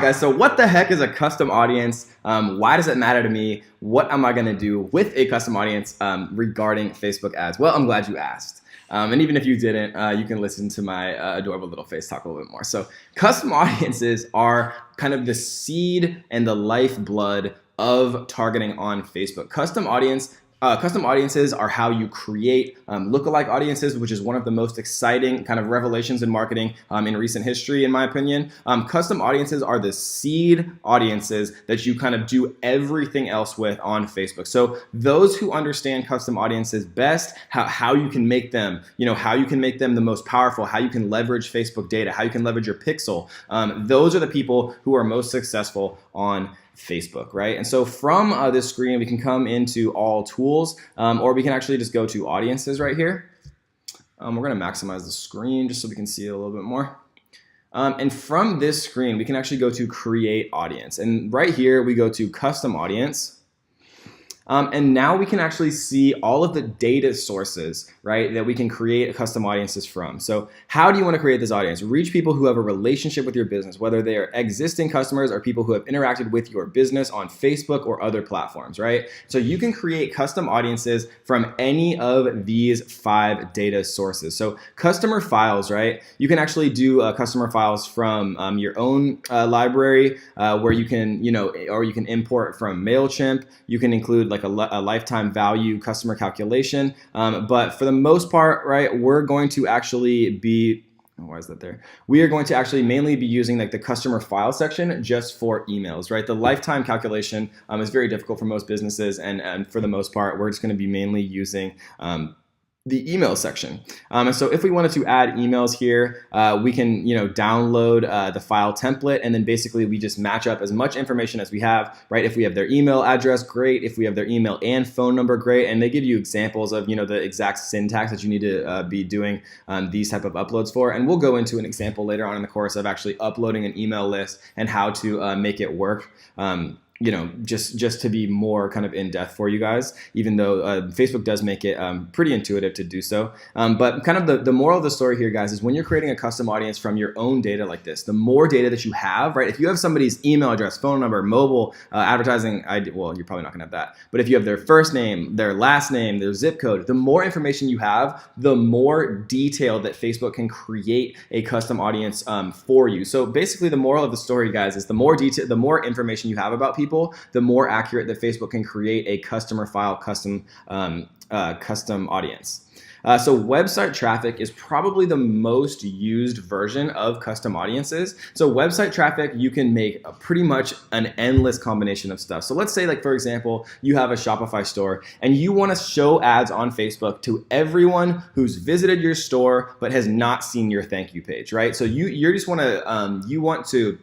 Guys, so what the heck is a custom audience? Why does it matter to me? What am I going to do with a custom audience regarding Facebook ads? Well, I'm glad you asked. And even if you didn't, you can listen to my adorable little face talk a little bit more. So custom audiences are kind of the seed and the lifeblood of targeting on Facebook. Custom audiences are how you create lookalike audiences, which is one of the most exciting kind of revelations in marketing in recent history, in my opinion. Custom audiences are the seed audiences that you kind of do everything else with on Facebook. So those who understand custom audiences best, how you can make them, how you can make them the most powerful, how you can leverage Facebook data, how you can leverage your pixel. Those are the people who are most successful on Facebook, right? And so from this screen, we can come into all tools, or we can actually just go to audiences right here. We're going to maximize the screen just so we can see it a little bit more. And from this screen, we can actually go to create audience. And right here, we go to custom audience. And now we can actually see all of the data sources, right, that we can create custom audiences from. So how do you want to create this audience? Reach people who have a relationship with your business, whether they are existing customers or people who have interacted with your business on Facebook or other platforms, right? So you can create custom audiences from any of these 5 data sources. So customer files, right? You can actually do customer files from your own library where you can, or you can import from MailChimp. You can include like a lifetime value customer calculation. But for the most part, right, we're going to actually be, why is that there? We are going to actually mainly be using like the customer file section just for emails, right? The lifetime calculation is very difficult for most businesses. And for the most part, we're just going to be mainly using the email section. And so if we wanted to add emails here, we can download the file template, and then basically we just match up as much information as we have, right? If we have their email address, great. If we have their email and phone number, great. And they give you examples of the exact syntax that you need to be doing these type of uploads for. And we'll go into an example later on in the course of actually uploading an email list and how to make it work. Just to be more kind of in depth for you guys, even though Facebook does make it pretty intuitive to do so. But kind of the moral of the story here, guys, is when you're creating a custom audience from your own data like this, the more data that you have, right? If you have somebody's email address, phone number, mobile, advertising ID, well, you're probably not gonna have that. But if you have their first name, their last name, their zip code, the more information you have, the more detail that Facebook can create a custom audience for you. So basically the moral of the story, guys, is the more detail, the more information you have about people, the more accurate that Facebook can create a customer file custom audience. So website traffic is probably the most used version of custom audiences. So website traffic, you can make pretty much an endless combination of stuff. So let's say, like, for example, you have a Shopify store and you want to show ads on Facebook to everyone who's visited your store but has not seen your thank you page, right? So you just want to you want to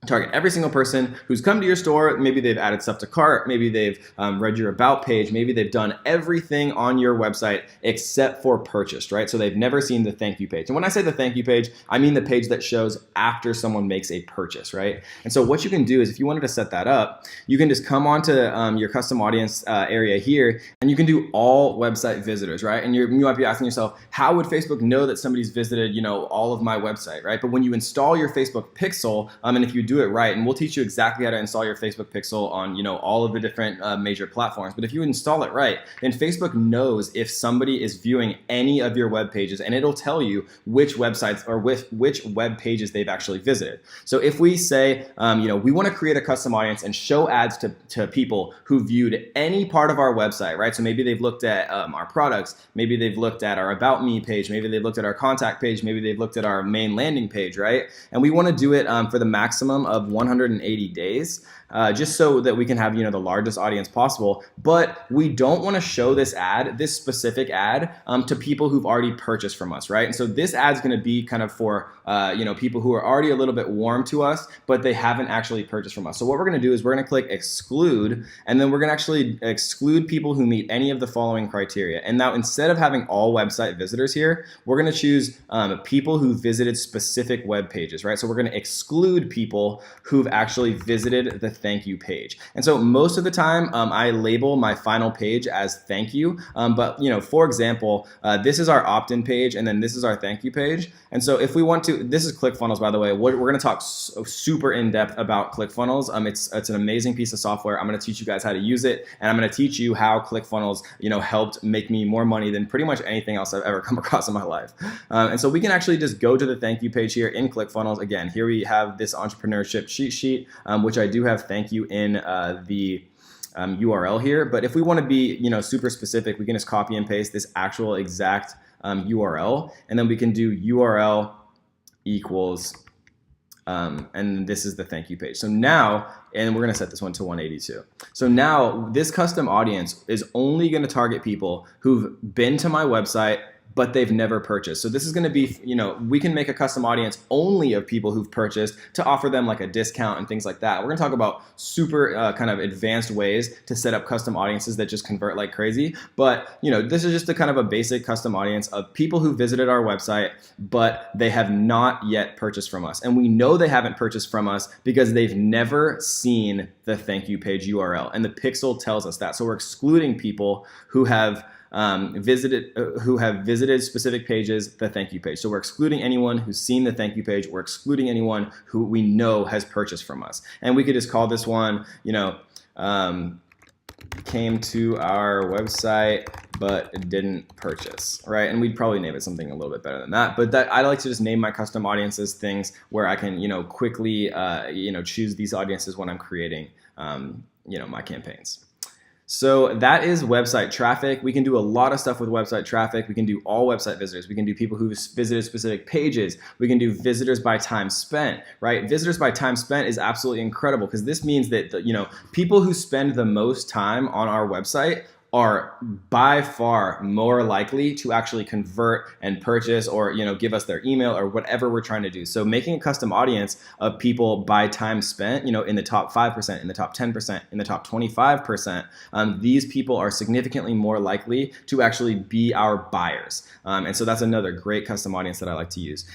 target every single person who's come to your store. Maybe they've added stuff to cart. Maybe they've read your about page. Maybe they've done everything on your website except for purchased, right? So they've never seen the thank you page. And when I say the thank you page, I mean the page that shows after someone makes a purchase, right? And so what you can do is, if you wanted to set that up, you can just come onto your custom audience area here, and you can do all website visitors, right? And you might be asking yourself, how would Facebook know that somebody's visited, all of my website, right? But when you install your Facebook pixel, and if you do it right, and we'll teach you exactly how to install your Facebook pixel on all of the different major platforms. But if you install it right, then Facebook knows if somebody is viewing any of your web pages, and it'll tell you which websites or which web pages they've actually visited. So if we say we want to create a custom audience and show ads to people who viewed any part of our website, right? So maybe they've looked at our products, maybe they've looked at our About Me page, maybe they've looked at our contact page, maybe they've looked at our main landing page, right? And we want to do it for the maximum of 180 days, just so that we can have the largest audience possible. But we don't want to show this specific ad to people who've already purchased from us, right? And so this ad's going to be kind of for people who are already a little bit warm to us, but they haven't actually purchased from us. So what we're going to do is we're going to click exclude, and then we're going to actually exclude people who meet any of the following criteria. And now, instead of having all website visitors here, we're going to choose people who visited specific web pages, right? So we're going to exclude people people who've actually visited the thank you page. And so most of the time, I label my final page as thank you. But for example, this is our opt-in page, and then this is our thank you page. And so if we want to, this is ClickFunnels, by the way. We're going to talk super in depth about ClickFunnels. It's an amazing piece of software. I'm going to teach you guys how to use it, and I'm going to teach you how ClickFunnels, helped make me more money than pretty much anything else I've ever come across in my life. And so we can actually just go to the thank you page here in ClickFunnels. Again, here we have this entrepreneurship cheat sheet, which I do have thank you in the URL here. But if we want to be, super specific, we can just copy and paste this actual exact URL, and then we can do URL equals, and this is the thank you page. So now, and we're going to set this one to 182. So now this custom audience is only going to target people who've been to my website, but they've never purchased. So this is going to be, we can make a custom audience only of people who've purchased to offer them like a discount and things like that. We're going to talk about super kind of advanced ways to set up custom audiences that just convert like crazy. But, this is just a kind of a basic custom audience of people who visited our website, but they have not yet purchased from us. And we know they haven't purchased from us because they've never seen the thank you page URL. And the pixel tells us that. So we're excluding people who have visited specific pages, the thank you page. So we're excluding anyone who's seen the thank you page. We're excluding anyone who we know has purchased from us. And we could just call this one, came to our website but didn't purchase, right? And we'd probably name it something a little bit better than that. But I like to just name my custom audiences things where I can, quickly, choose these audiences when I'm creating, my campaigns. So that is website traffic. We can do a lot of stuff with website traffic. We can do all website visitors. We can do people who visited specific pages. We can do visitors by time spent, right? Visitors by time spent is absolutely incredible because this means that, people who spend the most time on our website are by far more likely to actually convert and purchase or, give us their email or whatever we're trying to do. So making a custom audience of people by time spent, in the top 5%, in the top 10%, in the top 25%, these people are significantly more likely to actually be our buyers. And so that's another great custom audience that I like to use.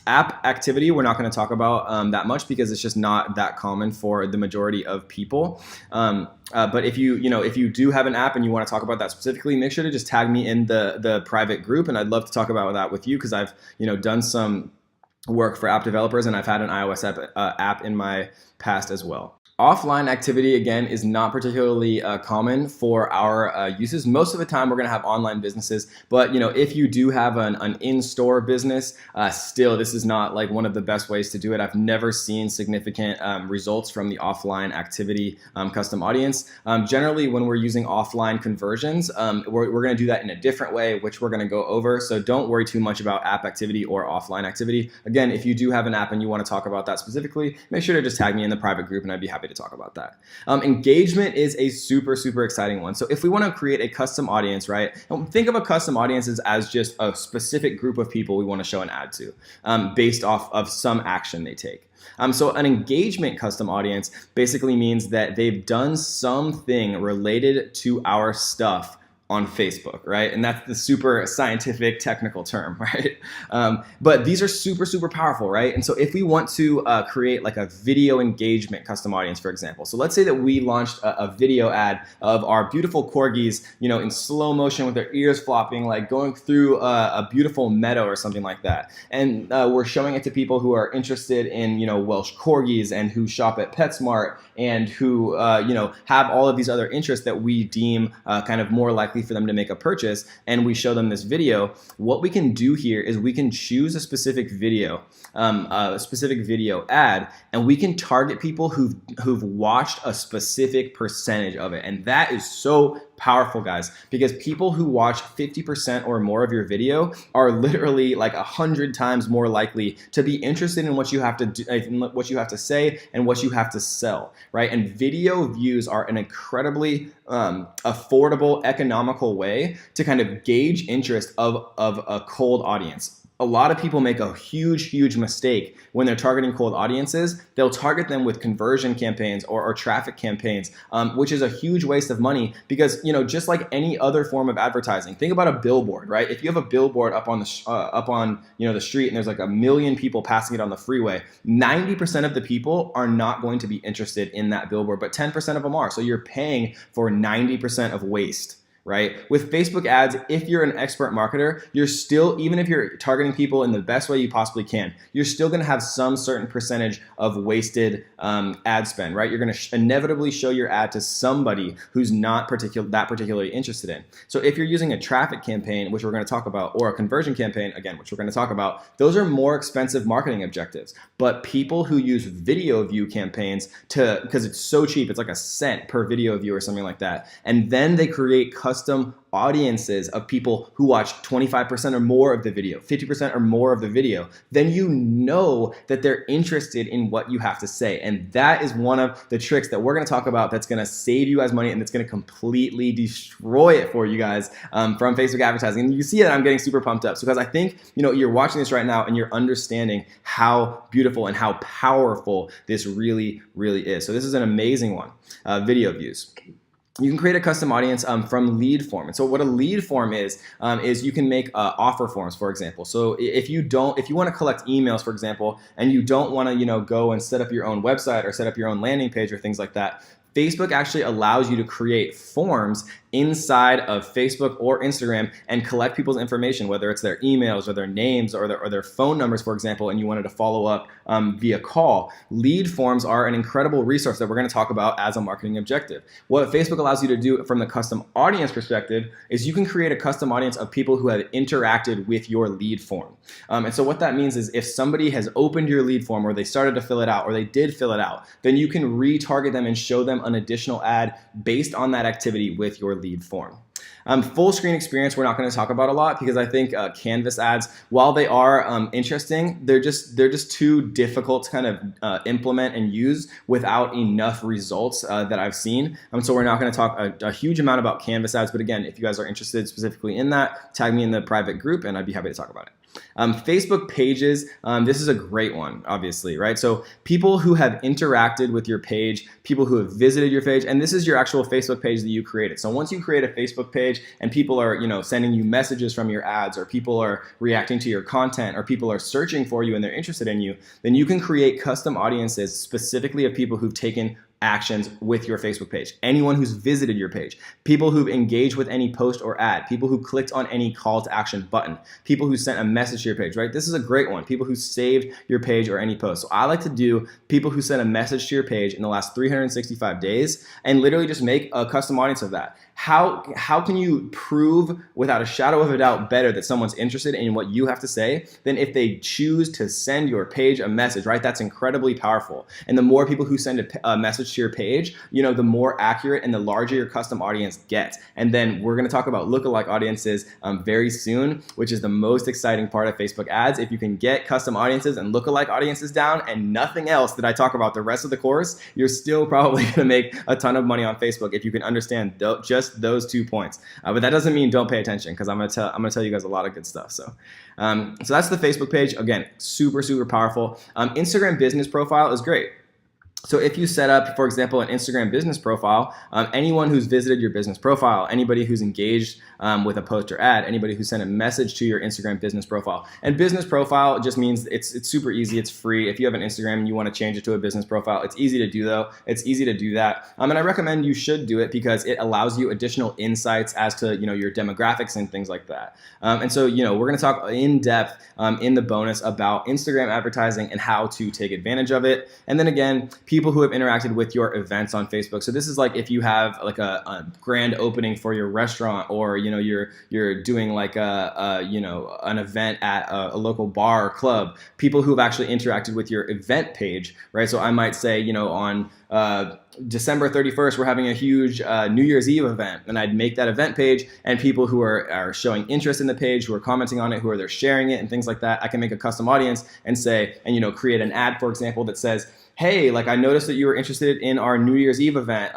App activity, we're not going to talk about that much because it's just not that common for the majority of people. But if you do have an app and you want to talk about that specifically, make sure to just tag me in the private group, and I'd love to talk about that with you because I've done some work for app developers and I've had an iOS app in my past as well. Offline activity, again, is not particularly common for our uses. Most of the time, we're going to have online businesses. But if you do have an in-store business, still, this is not like one of the best ways to do it. I've never seen significant results from the offline activity custom audience. Generally, when we're using offline conversions, we're going to do that in a different way, which we're going to go over. So don't worry too much about app activity or offline activity. Again, if you do have an app and you want to talk about that specifically, make sure to just tag me in the private group, and I'd be happy to talk about that. Engagement is a super, super exciting one. So if we want to create a custom audience, right? And think of a custom audience as just a specific group of people we want to show an ad to based off of some action they take. So an engagement custom audience basically means that they've done something related to our stuff on Facebook, right? And that's the super scientific technical term, right? But these are super, super powerful, right? And so if we want to create like a video engagement custom audience, for example, so let's say that we launched a video ad of our beautiful corgis, in slow motion with their ears flopping, like going through a beautiful meadow or something like that. And we're showing it to people who are interested in, Welsh corgis and who shop at PetSmart and who, have all of these other interests that we deem kind of more likely for them to make a purchase, and we show them this video. What we can do here is we can choose a specific video ad, and we can target people who've watched a specific percentage of it. And that is so powerful, guys, because people who watch 50% or more of your video are literally like 100 times more likely to be interested in what you have to do, what you have to say, and what you have to sell, right? And video views are an incredibly affordable, economical way to kind of gauge interest of a cold audience. a lot of people make a huge mistake when they're targeting cold audiences. They'll target them with conversion campaigns or traffic campaigns, which is a huge waste of money because, just like any other form of advertising, think about a billboard, right? If you have a billboard up on the street and there's like 1 million people passing it on the freeway, 90% of the people are not going to be interested in that billboard, but 10% of them are. So you're paying for 90% of waste. Right? With Facebook ads, if you're an expert marketer, you're still, even if you're targeting people in the best way you possibly can, you're still going to have some certain percentage of wasted ad spend, right? You're going to inevitably show your ad to somebody who's not particularly interested in. So if you're using a traffic campaign, which we're going to talk about, or a conversion campaign, again, which we're going to talk about, those are more expensive marketing objectives. But people who use video view campaigns because it's so cheap, it's like $0.01 per video view or something like that, and then they create custom audiences of people who watch 25% or more of the video, 50% or more of the video, then you know that they're interested in what you have to say. And that is one of the tricks that we're going to talk about that's going to save you guys money and that's going to completely destroy it for you guys from Facebook advertising. And you see that I'm getting super pumped up because I think you're watching this right now and you're understanding how beautiful and how powerful this really is. So this is an amazing one, video views. You can create a custom audience from lead form. And so what a lead form is you can make offer forms, for example. So if you want to collect emails, for example, and you don't want to go and set up your own website or set up your own landing page or things like that, Facebook actually allows you to create forms inside of Facebook or Instagram and collect people's information, whether it's their emails or their names or their phone numbers, for example, and you wanted to follow up via call. Lead forms are an incredible resource that we're going to talk about as a marketing objective. What Facebook allows you to do from the custom audience perspective is you can create a custom audience of people who have interacted with your lead form. And so what that means is if somebody has opened your lead form or they started to fill it out or they did fill it out, then you can retarget them and show them an additional ad based on that activity with your lead form. Full screen experience we're not going to talk about a lot because I think Canvas ads, while they are interesting, they're just too difficult to kind of implement and use without enough results that I've seen. So we're not going to talk a huge amount about Canvas ads, but again, if you guys are interested specifically in that, tag me in the private group and I'd be happy to talk about it. Facebook pages, this is a great one, obviously, right? So people who have interacted with your page, people who have visited your page, and this is your actual Facebook page that you created. So once you create a Facebook page and people are, sending you messages from your ads, or people are reacting to your content, or people are searching for you and they're interested in you, then you can create custom audiences specifically of people who've taken actions with your Facebook page. Anyone who's visited your page, people who've engaged with any post or ad, people who clicked on any call to action button, people who sent a message to your page, right? This is a great one. People who saved your page or any post. So I like to do people who sent a message to your page in the last 365 days and literally just make a custom audience of that. How can you prove without a shadow of a doubt better that someone's interested in what you have to say than if they choose to send your page a message, right? That's incredibly powerful. And the more people who send a message to your page, the more accurate and the larger your custom audience gets. And then we're going to talk about lookalike audiences very soon, which is the most exciting part of Facebook ads. If you can get custom audiences and lookalike audiences down and nothing else that I talk about the rest of the course, you're still probably going to make a ton of money on Facebook if you can understand just those 2 points. But that doesn't mean don't pay attention because I'm gonna tell you guys a lot of good stuff. So that's the Facebook page. Again, super powerful. Instagram business profile is great. So if you set up, for example, an Instagram business profile, anyone who's visited your business profile, anybody who's engaged with a post or ad, anybody who sent a message to your Instagram business profile. And business profile just means it's super easy. It's free. If you have an Instagram and you want to change it to a business profile, it's easy to do though. It's easy to do that. And I recommend you should do it because it allows you additional insights as to, your demographics and things like that. And so, we're going to talk in depth in the bonus about Instagram advertising and how to take advantage of it. And then again, people who have interacted with your events on Facebook. So this is like if you have like a grand opening for your restaurant, or you're doing like an event at a local bar or club. People who've actually interacted with your event page, right? So I might say, on December 31st, we're having a huge New Year's Eve event, and I'd make that event page, and people who are showing interest in the page, who are commenting on it, they're sharing it and things like that, I can make a custom audience and say, and create an ad, for example, that says, hey, like I noticed that you were interested in our New Year's Eve event.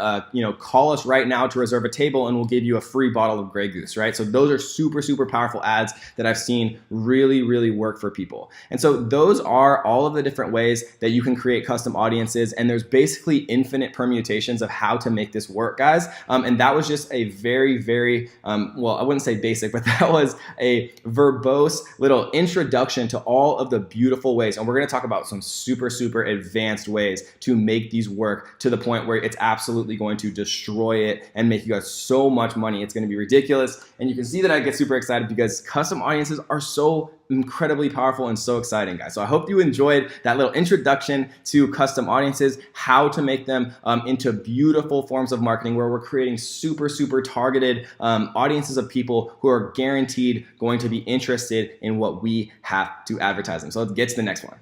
Call us right now to reserve a table and we'll give you a free bottle of Grey Goose, right? So those are super, super powerful ads that I've seen really, really work for people. And so those are all of the different ways that you can create custom audiences. And there's basically infinite permutations of how to make this work, guys. And that was just a very, very, well, I wouldn't say basic, but that was a verbose little introduction to all of the beautiful ways. And we're going to talk about some super, super advanced ways to make these work to the point where it's absolutely going to destroy it and make you guys so much money. It's going to be ridiculous. And you can see that I get super excited because custom audiences are so incredibly powerful and so exciting, guys. So I hope you enjoyed that little introduction to custom audiences, how to make them into beautiful forms of marketing where we're creating super, super targeted audiences of people who are guaranteed going to be interested in what we have to advertise them. So let's get to the next one.